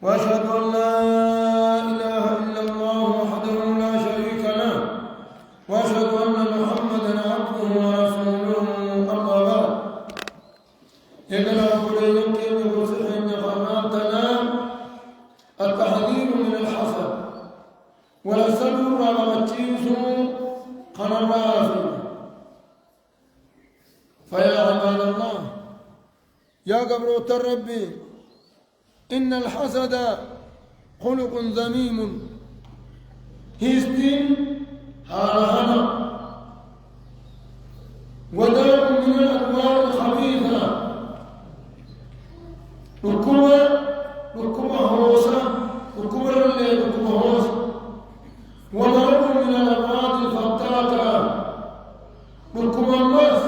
وأشهد أن لا إله إلا الله وحده لا شريك له وأشهد أن محمدا عبده ورسوله أما بعد يقرأ بليلك بوسعين قناتنا التحذير من الحسد والسبب على متيس قنوات فيا عباد الله يا قبر الربي إن الحسد خلق ذميم هيستين هانا وداء من الأدواء الخبيثة ركوبة هوسة ركوبة الليل ركوبة هوسة وضرب من الأمراض الفتاكة ركوبة الناس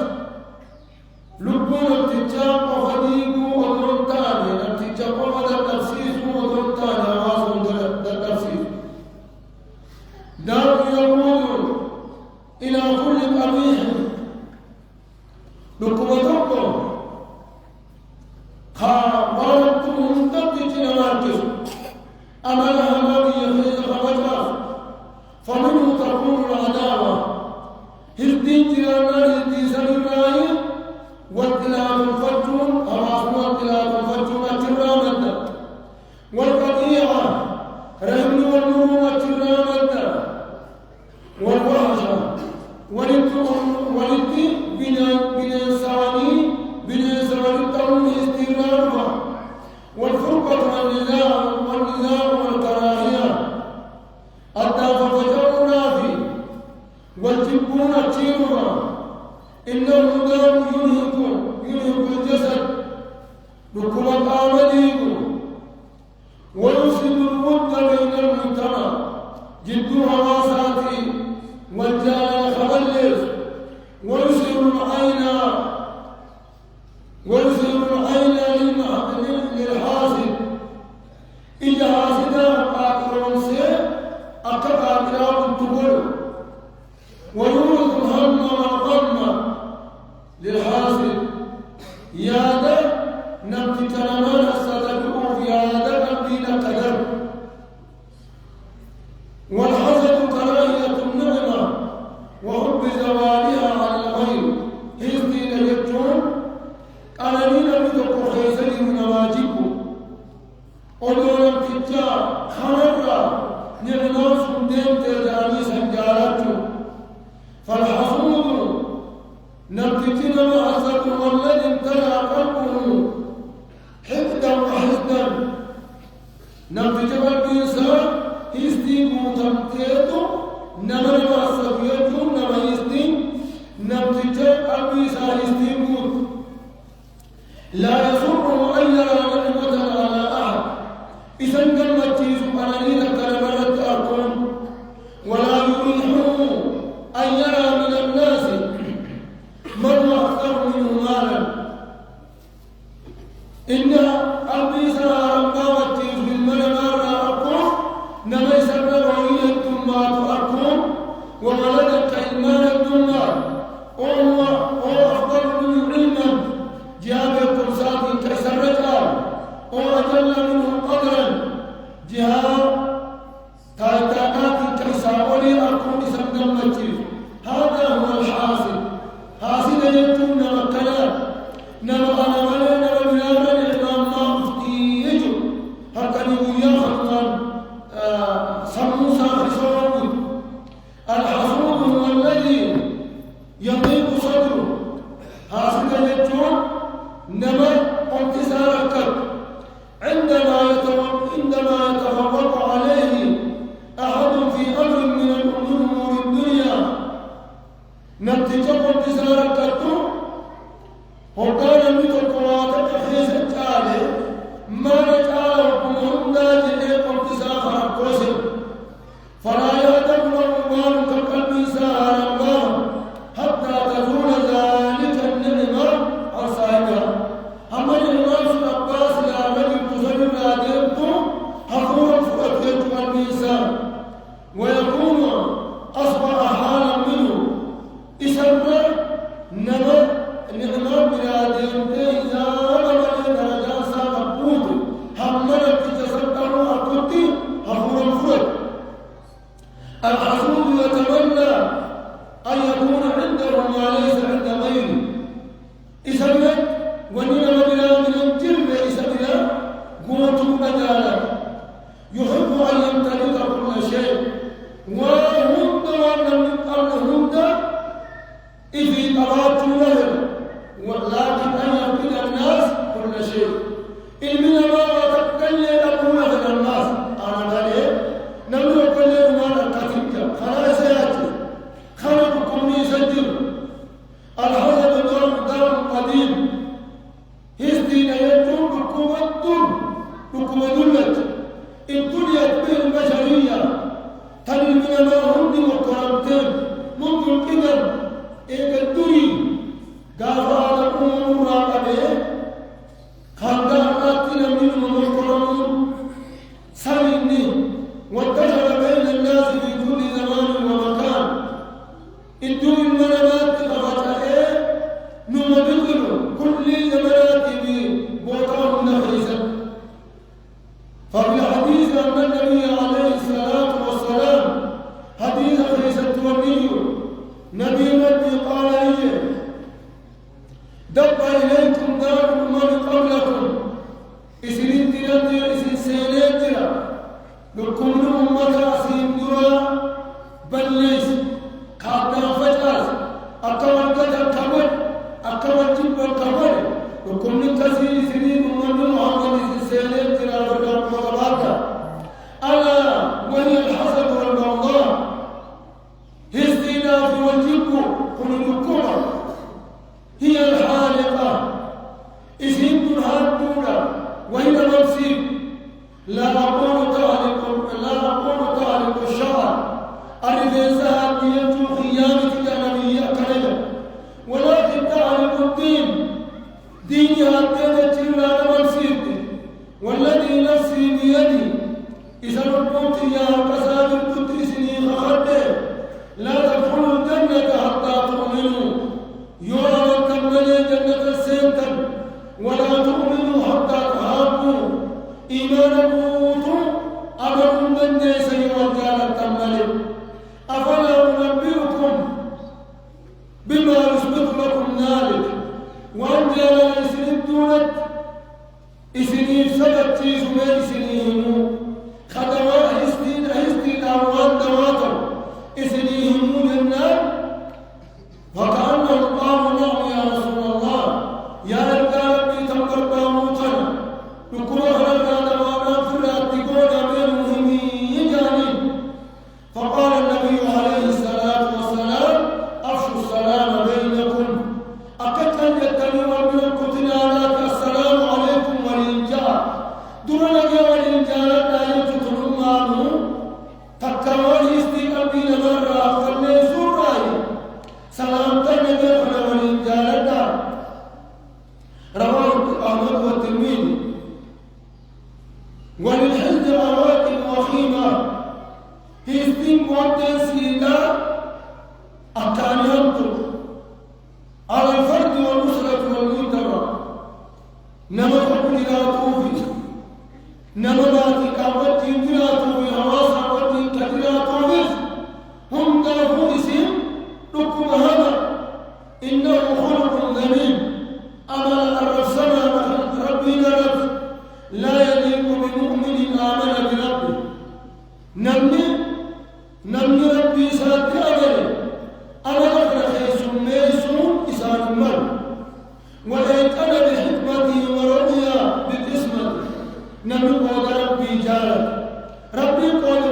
لبون التجاب وخديق وضرطاني التجاب وغدا التفسيس وضرطاني أواصل التفسيس دار يقول إلى كل قبيح ركوبتكم خاورتم مستبدين ماركز أملها ما بيخيز خبجاف فمنه تكون العداوة هردين جرانا هردين سنرائي والتلاف الفجر أراحوا التلاف الفجر الترامة والقطيعة رهن والنروة الترامة والوحشة ولدي بنساني التون استرارها والفرقة والنزاع والكراهية الدافع فجرنا في والجبون تيرها إن الهدى ينهك الجسد ركوب الآمدين ويفسد الود بين المجتمع جد هواساتي والجال خبلس ويسر العين للحاسد إذا حاسدا أكرم سي أكرم التبر ويورث الهم والغم للحاسد يادا نبتي كلمان الصدقوا في يادا نبتي لقدر والحسد كراهية النعمة وحب زوالها على الغير هزدي لجتون أنانين بدكو خيزني من واجبه ودولا بتجا خمرا نغنوس دين تجاني سنجارته فالحفوظ نبتتنا معزك والذي امتلأ قلبه حقدا وحسدا نبتتنا الإنسان هزدي موتمتيته نمر معصبيته نما هزدي نبتتنا الإنسان هزدي موت لا يسره أن يرى نعمة على أحد إذا كلمة سبحانه كلمات أكون ولا يريحه أن يرى من الناس من هو أكثر منه مالا إن البيسر رمضان في المنبر أكون نما يسرنا وهي الدمات أكون وولدك إلمان الدمات وهو أفضل منه علما جهاد ساكن كسر رجال وأجل منه قدرا جهاد تاتاكات كساولي أكون سمدم مجيب هذا هو الحاصل حاصل يكون نما كلام نما أنا ولا نما بلاد الإمام ما أفتي يجب حسدين يجون بكم دلت ابتليت به البشرية تل من المهند والقرامتين منذ القدم إذا الدري قال لكم مراقبه خلقاتنا منهم القرامون سمعني وانتشر بين الناس في كل زمان ومكان الدري المنامات قفتها نمدخل كل زمانات بوطاهم نخيسا ففي حديث أن النبي عليه الصلاة والسلام حديث خيسة والنبي نبي ربي قال لي دب إليكم دار من قبلكم إسرين تلاتي إسرين سيناتنا لكم أمة أسين درا بلس كابنا فتاس أكوان قدر كبر أكوان جبر كبر لكم نكسي إسرين أمة محمد إسرين سيناتنا لكم مغباتا ألا وهي الحسد والبغضاء هستينا في والجب كل الكبر هي الحالقة اسم الهدورة وهي المصيب لا أقول تعلق الشعر الرفيزات ينجو خيانة الأنبياء كلمة ولكن تعلق الدين دينها الدين لا المصيب والذي نفسي بيدي إذا ربط يا قصاد القدسني خخده لا تدخلوا الجنة حتى تؤمنوا يوم تمنى جنة السنتر ولا تؤمنوا حتى تحابوا إيمانكم أمر من ليس يرجع تمنى أفلا أنبئكم بما يسبق لكم ذلك وأن جاء إسنين دونت إسنين سبت تيزمين إسنين خدوات هستين أروان دواتر إسنين النار وكأن الله نعم يا رسول الله يا رجال تقرب موتنا نكون هلنا دوانا فراتقون من مهمين جانب فقال النبي عليه الصلاة والسلام أفشوا السلام بينكم أقد أن يتبعوا ربكم تنالات السلام عليكم والإنجاء دون لقى والإنجاء لا يجتر معه تكوان استيقظ بين مرة فليسوا رأي سلام تنبي أخنا والإنجاء رواه أحمد والترمذي وللحزب أواكب وخيمة هستين مودن سيدا أكان ينطق على الفرد والأسرة والمنتبه نما قبل لا توفي نما ناتي كابتي لا توفي حواسا ودي كتلا توفي هم دلفوا اسم لكم هذا إنه خلق ذميم أما الرسول ربنا رب لا يليق بمؤمن آمن بربه نمني ربي ساتي أمره أنا أخرى خيس ميسون إسان المر وليك أنا بحكمتي ورؤيا بالإسمة نمني قول ربي جارك ربي قول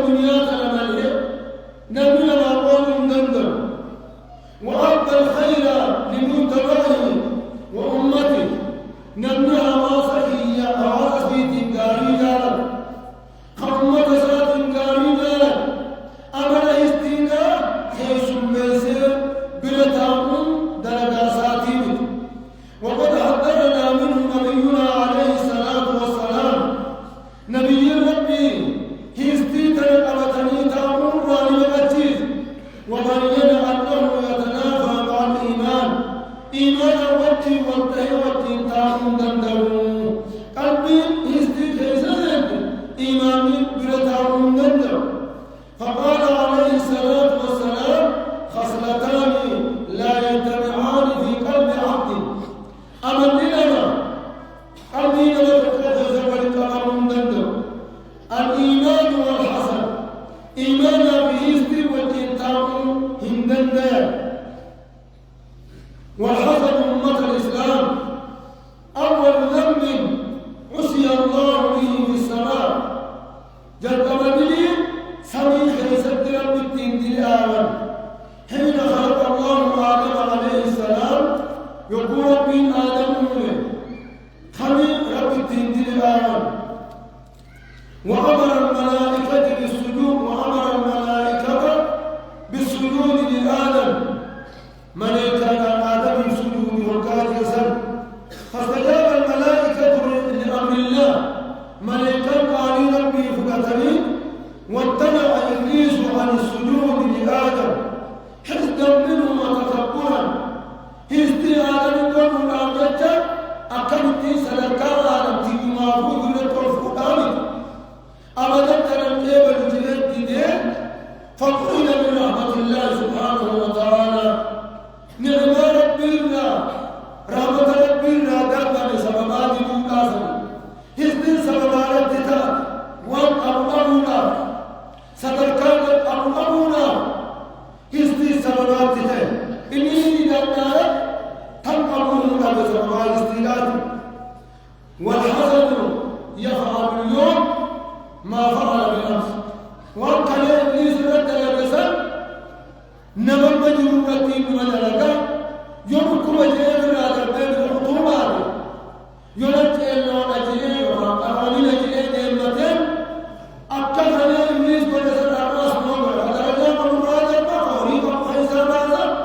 التنزيل الآن وأمر الملائكة بالسجود لآدم ملائكة آدم سجود وكاد يسر فاستجاب الملائكة لأمر الله ملائكة قالوا ربي فقتني وامتنع إبليس عن السجود لآدم حسدا منه وتكبرا حسدي آدم يقول الأرض أكلت سلكا آدم تيجي معبود للطرف آمن أبدا تنقيب الجلد دين فقيل من رحمة الله سبحانه وتعالى نعم ربنا رحمة ربنا دابا لسببات دوكاسا حسدي سببات دتا وأمرنا ستركات أمرنا حسدي سببات دتا إني دابا تنقلون بسبب الاستيلاد والحسد يفعل اليوم ما فعل بالأمس وكان إبليس رد لبسا نمر مجرورتي بمدرجة يمكن وجهه رادر بين الحكومات يلتقي اللون أجلين وقوانين أجلين ديمتين أكثر إبليس بدسر الرأس نمر هذا رجاء من رادر بقوري وقيسر رادر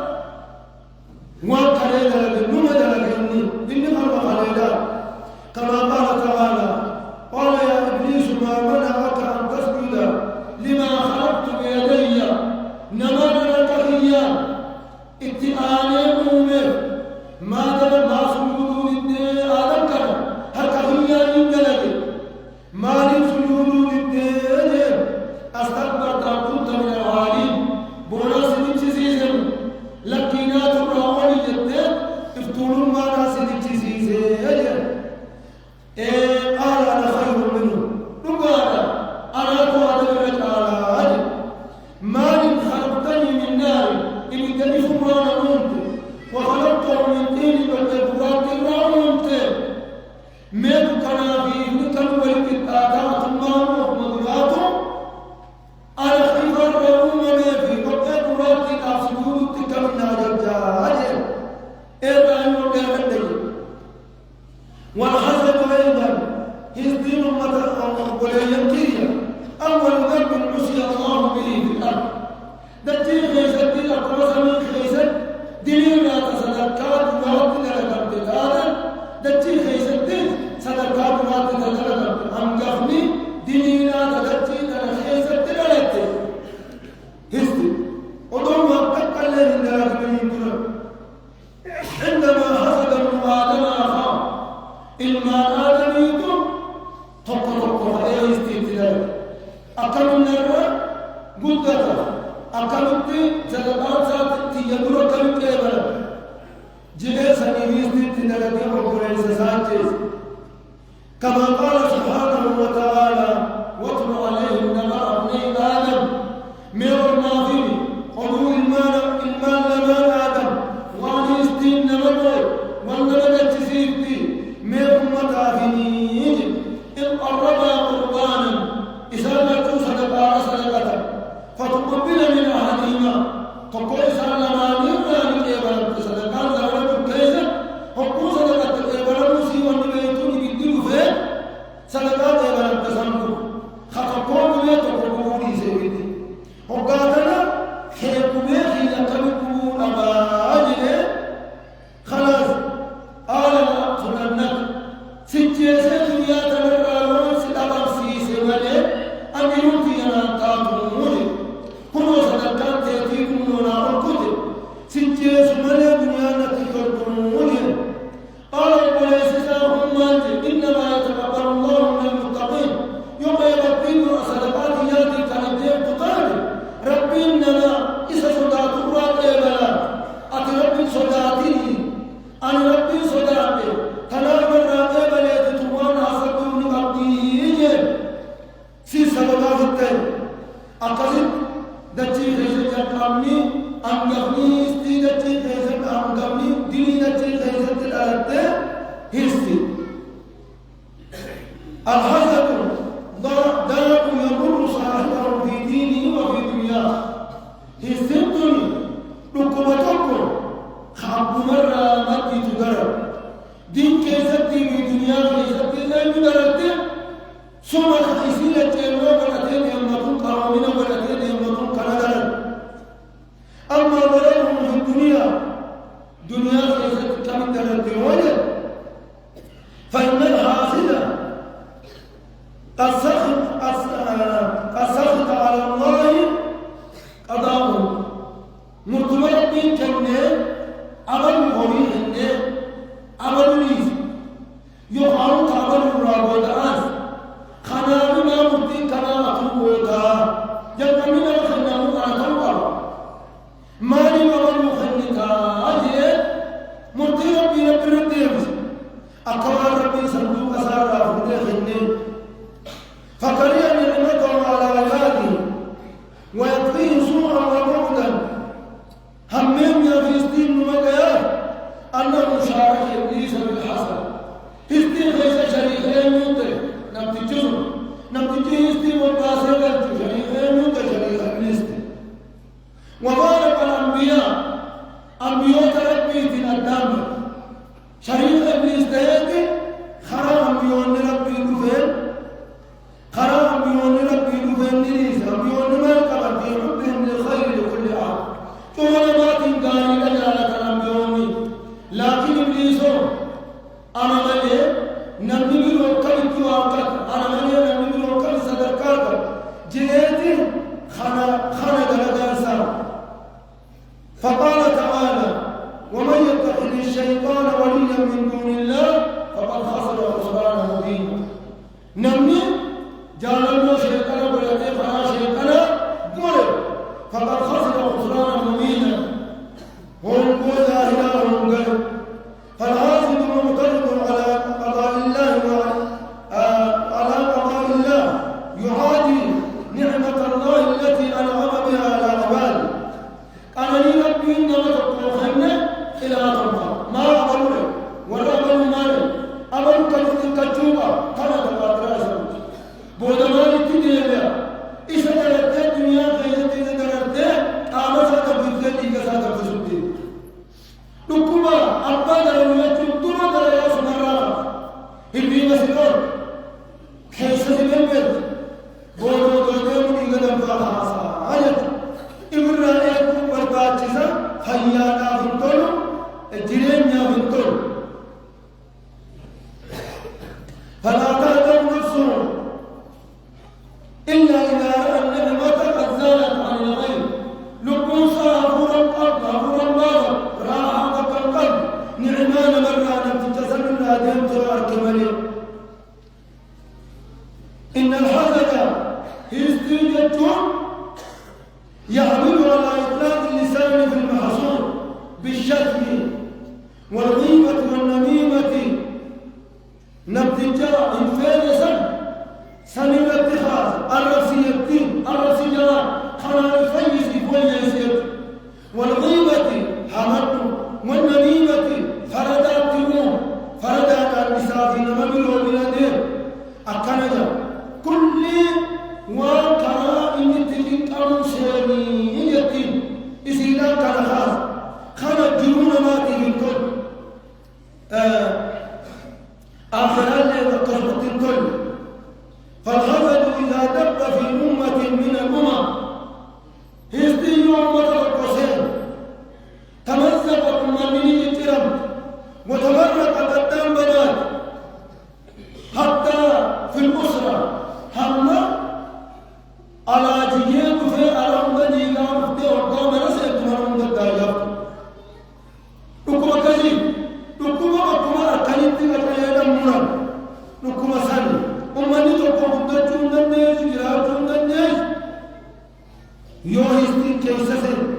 وكان كما قال تعالى قال يا إبليس ما منعك أن تسجد لما خلقت بيدي نمر لك إياه اتئاني أمه ما دل ما سجود للدين آدم كان هكا هي ينجلد ما لم سجود للدين أستكبرت أن كنت من العالين بولا سنين سيزم لكنات الرعوني جدد افتولون ما ناسي سيزم قال أنا خير منه قال أنا أتوادر تعالى ما من خلقتني من نار إن تلف ما نمت وخلقته من طين والتبرات رأمت ميت كان فيه نكم والكتاتات المامو مضغاته أنا خير الرؤوم ميفي والتبرات أفسدود تكمنا رجاج إبراهيم وقال والحسد أيضا يزدين وليمكية أول ذنب عصي الله به في الأرض دتين خيزت دين أقرص من خيزت ديننا تصدقات ووقتنا لكم هذا دتين خيزت دين صدقات ووقتنا لكم أم قفني ديننا تدتين خيزت دلالتي هزدي ودوم وقتك الذي دارك من ينكرم عندما حسد ابن آدم أخاه إلما آدم يدوم تقرق عليه استيتلاف أقل النرى قدرة أقل الدين جلبات ذاتي يدرك الكبر جلس نبيستي تنالتي وقريس ساتيس كما قال سبحانه وتعالى واتل عليهم نبأ ابني آدم مير الناظري خذوا المال لمال آدم وعلي استين نمبر والنبأ تسيبتي من متافنين إذ قربا قربانا إذا لكوا صدقة فتقبل من أحدهما تقول سلماني وأن الإبرة صدقة زوجة كيسة حقوق صدقة الإبرة مسيح والنبيتون يقدروا فيه صدقات إبرة تسمكوا خطقوا بيه تقربوا لي سيدي وقاتنا خيركم بيه يقبلكم أباجه خلاص قال فننك سجيسة دنيا تنرالون سلام سيسي ولي أميرون تينا تاتموني كنو صدقان تيتيكم نونا الكتب سجيسة ملي دنيا نتيكتموني قال وليس ساهم مانجي إنما يتقبل الله من المتقين يوم يبطل صدقات ياتي تنجيب تطالب ربي إنما إسا صدات الرات إبلا أتي ربي صداتي أنا ربي صداتي تنام الراتب الذي توانا أصدقني قبضيه في سببات التين أقصد دتي خيزة أمني أمغفني استي دتي خيزة أمغفني ديني دتي خيزة الأرد هستي الحسد داء يضر صاحبه في دينه وفي دنياه هستنتني ركبتكم خاب مرة مدي تدرب دين كيست دين دنيا كيست دين درته ثم خيسين الجنة ولتين يمتون قوامين ولتين يمتون كندا أما ضررهم في الدنيا دنيا ليست كمن درته وجه فإن الحاصل السخط على الله قضاءه مرتبطين كنه عمل قوي هنده عمل ليس يقارن عمل الرابطات خنام ما مرتين كنا أتوبوتا جمعين الخنام أتوبا مالي عمل مخنكا أجيه مرتين ربنا برتين أكبر ربي صندوق أسارة هنده خنده فقرئ نعمته على عباده ويقضيه سوءا وبعدا همين يا فلسطين مجايات أنه شارك إبليس بالحسن فلسطين ليس شريكين يوتي نبتجه فلسطين والباسر شريكين يوتي شريك إبليس وبارك الأنبياء أنبياء ربي في الأدام شريك إبليس تهيتي خرى أنبياء ربي دفين خرى أنبياء ربي دفين نريس أنبياء ما يقبل في حبهم للخير لكل عام علماء قال لجلالة الأنبياء لكن إبليس أنا ملي نبي بروكل توقف أنا ملي نبي بروكل صدقات جيتي خنا درجة فقال تعالى ومن يتخذ الشيطان وليا من دون الله فقد خسر خسرانا مبينا نبي جعلنا شيطانا بلاتي فلا شيطانا قل فقد خسر خسرانا مبينا هم ظاهرهم قل فالعاصم معترض على قضاء الله على قضاء الله يعادي نعمة الله التي أنعم بها على عباده أنا لي ربي إنما تقوهن إلى أطرها ما أقبله ولا أقبل مالي أقبل كالجوبة كان تقاطر أسرد بودماني تدير إذا درت الدنيا غيرت إذا درت أمسا تبذل إيكسا تبذل نكما أبا درمت تنطر دريا سنرا هلبي مسيطر كيسا سبنبت بودو دوتهم إيقدم فاقاسا آيات إبرا إيكو برباتشسا خيانا فنطر الجرين فنطر فلا تهدم نفسه إلا إذا رأى النعمة قد زالت عن الغير لقون صافورا القلب غفورا بابا راحة القلب نعمان مرانا في جسد الآدم ترار كمالي إن الحسد هستيجة يحمل على إطلاق اللسان في المحصول بالشتم والغيبة والنميمة نبتجاء انفانسا سنين الاتخاذ الرسي جواب خلال الفيس واليسير والغيبة حمد والنميمة فردات تقوم فردات النساء في نمبر وبلادين الكنجة كل وكرا إن تلك أمسيني يتين إسيلا كالخاص خلال جنون ما تلك الكل آخران لذكرت الكل فالحسد إذا دب في أمة من الأمم هستي أمة القصير تمزقت المؤمنين الكرام وتمرقت الدم بنات حتى في الأسرة هم على جيب في أرام دنيا مفتي وقام نسيت مرم الدايا نكما كذب نكما أكلم تلك المنام نكما سني أمني تقوم تجون الناس جراتون الناس يوهستين كيسسين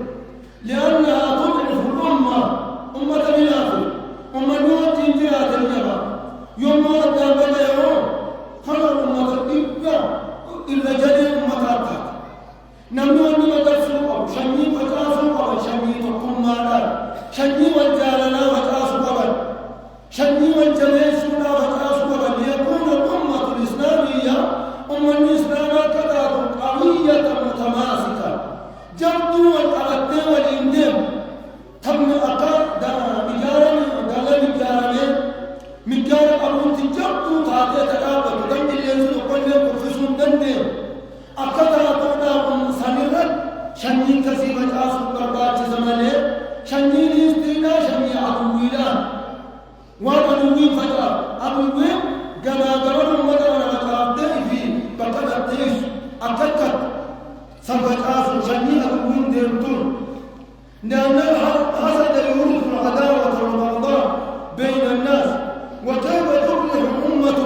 لأنها تضعف الأمة أمة الآخر أمة نوتي جرات الجبا يوم ورد بدا يوم خلال أمة الإبقى إلا جدي أمة الأبقى نمو أنما ترسلوا شمي فتاسوا شمي تقوم مالا شمي والجالنا فتاسوا قبل شمي والجليسنا فتاسوا قبل ليكون الأمة الإسلامية الإسلام كذا قوية متماسكة جبدوا والأغدى والإندم تم أقار دا مجارم دالا مجارم أبو تجبدوا أكدت سبت آخر شنيئة من ديمتون لأن حسد يورث العداوة والبغضاء بين الناس وكيف تفلح أمة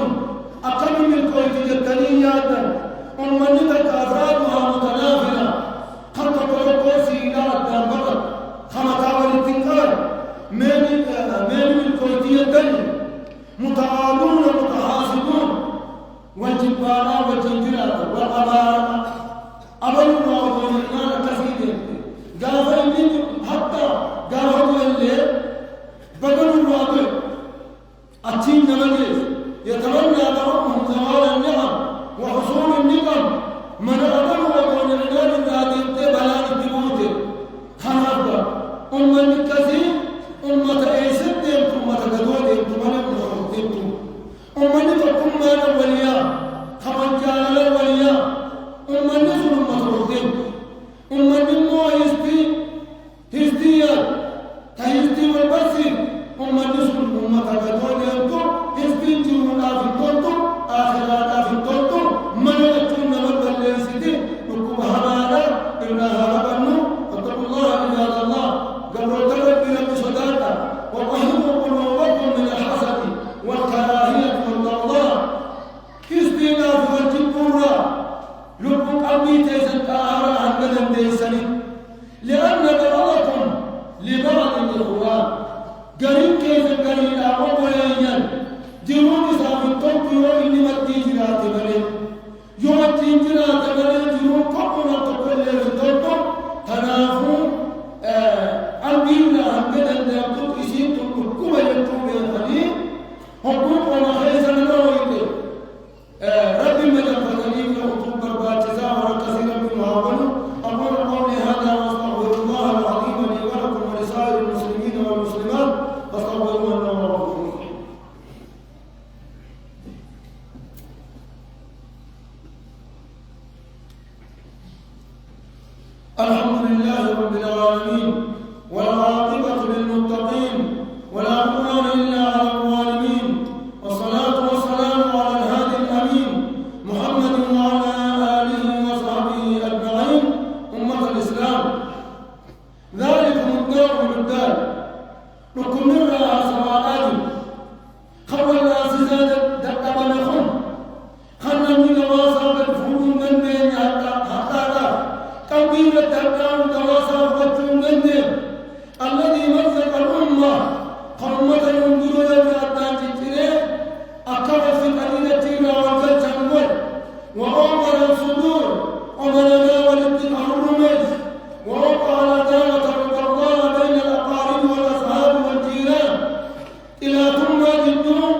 أقل من كويت جدنية أمنتك أفرادها متنافرة خلق قوسي إلى الدابقة خمتا والانتقال من الكويتية متعالون متحاسبون والجبارة والجنجرة والأبارة أبلنا وضعنا كثيرا قالوا إني حتى قالوا اللي بقلوا الواقع أتين نمجيز يتمنى لهم زوال النعم وحصول النقم من أبلوا وضعنا للذين تبلان الدموت خنابا أمة كثير أمة أيسد أمة قدود أمة تقوم مانا وليا خمن جانا الوليا أمة نسل أمة الردين أمة نمو هستيا تهستي والبسي أمة نسل أمة قدود هستي جمعنا في الطلطو آخرات في الطلطو من يكون نمت الليسدين نكم هرانا إنها ربنو واتقوا الله عباد الله قبل ترك من المصداقة وطهروا قلوبكم من الحسد والكراهية والبغضاء كستينا في الجبورة لبك أمي تيسن كأهرا عن قدم ديسني لأن بعضكم لبعض الإخوان قريب كيف قريب أعوام ويأيان جنون سابن توقي وإني مدي جرات بلي يمدي جرات بلي جنون قبنا تقول لي رتوتو تنافو أمينا أمبدا دابتوك إسيتو كوبا يتوب يتنين حقوق ومخيزة لنويته ربي مجال فتنين لأطوب بربات تزاور كثيرا من معاونه أقول قولي هذا واستغفر الله العظيم لي ولكم ولسائر المسلمين والمسلمات فاستغفروه إنه هو الغفور الرحيم. الحمد لله رب العالمين والعاقبة للمتقين ولا عدوان إلا على الظالمين والصلاة والسلام على الهادي الأمين محمد وعلى آله وصحبه أجمعين أمة الإسلام ذلكم الدار بالدار نكملها سواءات خول الناس زاد دقب لكم خلنا من واصل الفهوم من بين حتى قبيلة تبقى تواصل فتن من بين الذي مزق الأمة قرمة ينظر للأدنى تتريه أكبر في قليلة والكتنور وأمر الصدور أمرنا والاتقاء الرميز ووقع العداوة والبغضاء بين الأقارب والأصحاب والجيران إلى ثم جدوا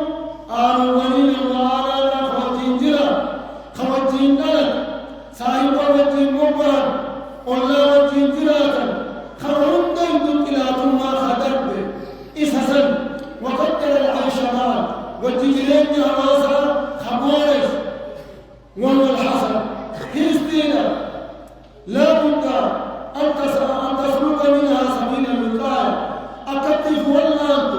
آل ولي وآل خواتين جرا خواتين دلت صاحب خواتين مبرر ولا واتين جراتا خرون ديدوا إلى ثم خدرب إسحسن وقدر العيش مال والتجرين هواسا خمورس وهو الحسن كريستينا لا بد أن تسلك منها سبيل الوقاية أكتف والنانت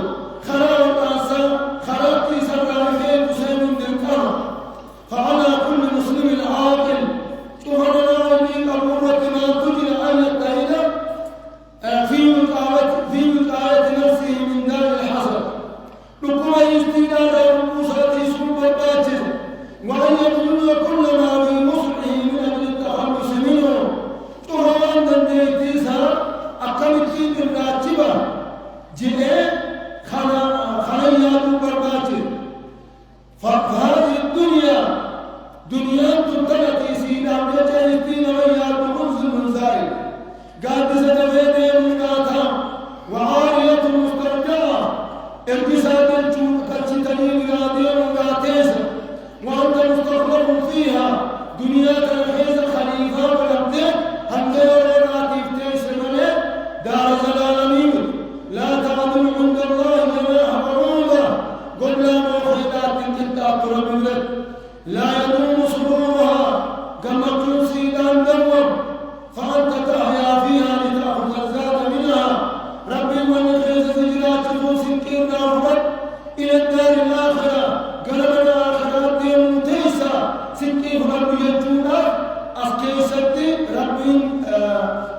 خراو الأنسان خرابتي سرائخين حسين دلكرة فعلى كل مسلم عاقل تهرنا من قبورة ما تجري أن يتهد في وقاية نفسه من دار الحسد لكم يستينا رؤوسات سوء الباطل وأن يبذل كل ما في مصلحه من أجل التخلص منه تهرنا من ديتيسا أقامتين الراتبة جئ خليات الباطل فهذه الدنيا دنيا تنتهي سينا بجاهدين ويا بغز من زائد قادسة بين المقاطع وعارية مسترجعة ارتسادا كالشتنين قادين وقاتيسا وأنت مستخلف فيها دنيا تنحيز خليفة ولبدك حتى يرى تفتيس دار زلال لا تعدل عند الله جناح بعوضة قل لا موحدات تتأثر بذلك لا يدوم سرورها كما تكون سيدان دور فأنت تحيا فيها لتأخذ الزاد منها ربي من خيز سجلات سكين رافض إلى الدار الآخرة قلب الآخرة دين متيسة سكين رب يجونا كيستي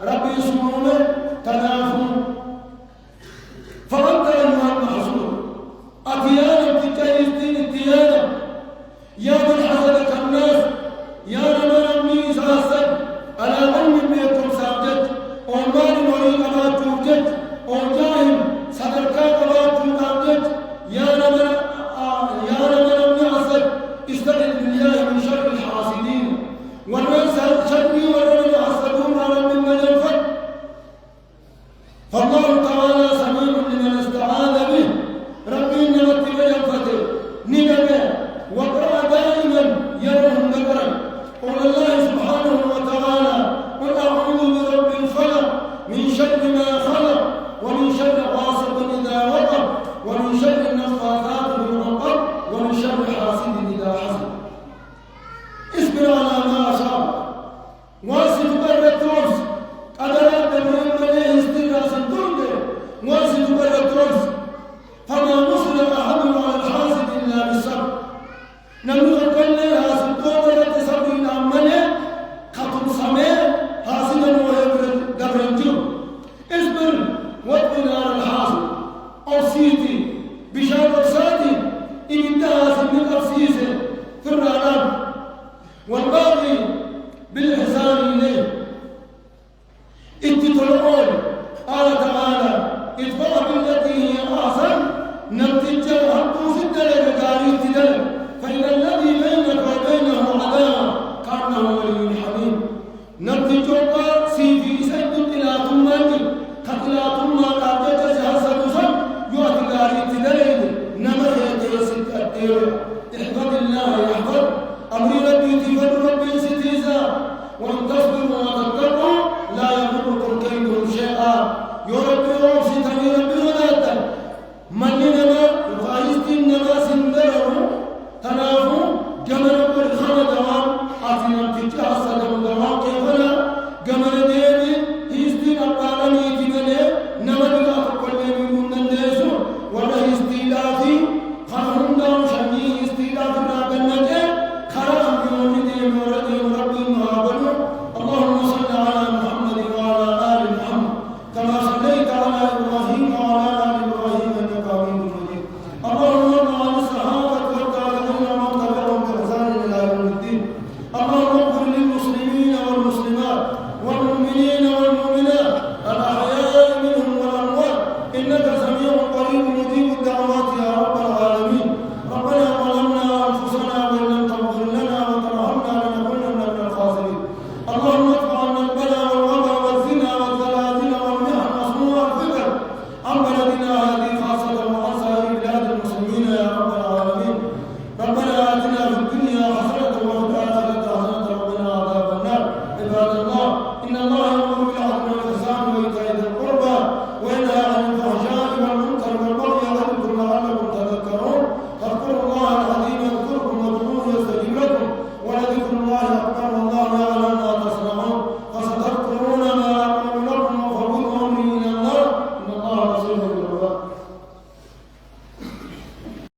ربي سمومه تنافو فأنت أيها المحظور أتيانا بتجايزتين اتيانا يا من حسدك الناس يا من أمي ساسد على أمي بيكم سابجد ومالي مريد ما توجد وجاهم صدركا ما توجد يا من أمي أسد استغل بالله من شر الحاسدين والناس شري ولن يحسدون على ممن ينفق فالله تعالى سميع لمن استعاذ به ربي نمت ينفته نبه وقرأ دائما يرهم ذكرا قول الله سبحانه وتعالى قل أعوذ برب الفلق من شر ما خلق ومن شر غاسق إذا وقب ومن شر النفاثات في العقد ومن شر حاسد إذا حسد اصبر على ما أصاب واصف بر الترس قدرات دمرين مليه استغاث الدرد واصف بر الترس فما وصل أحد على الحاسد إلا بالصبر نمو كل حاسد قدرة صبر عمله خطب سماه حاسدا ويبرد دبرنجو اصبر واقبل على الحاسد أوصيتي بشار وساتي إن انتهى من أفسيسه في الرعب والباقي بالإحسان إليه اتطلعون قال تعالى ادفع بالتي هي أحسن نمتجه حقه في الدلة كاري الدلة فإن الذي بينك وبينه عداوة كأنه ولي حميم نمتجه سيدي سيد الإله ماني قتلا ثم قابلت جهاز بصر يؤتي كاري الدلة نمر يتيسد الدير احفظ الله يحفظ أمر ربي تفر ربي ستيزا وإن تصبروا وتتقوا لا يضركم كيدهم شيئا يربي روحي تني ربي ولاتا من ينما يفايست النما سندره تنافر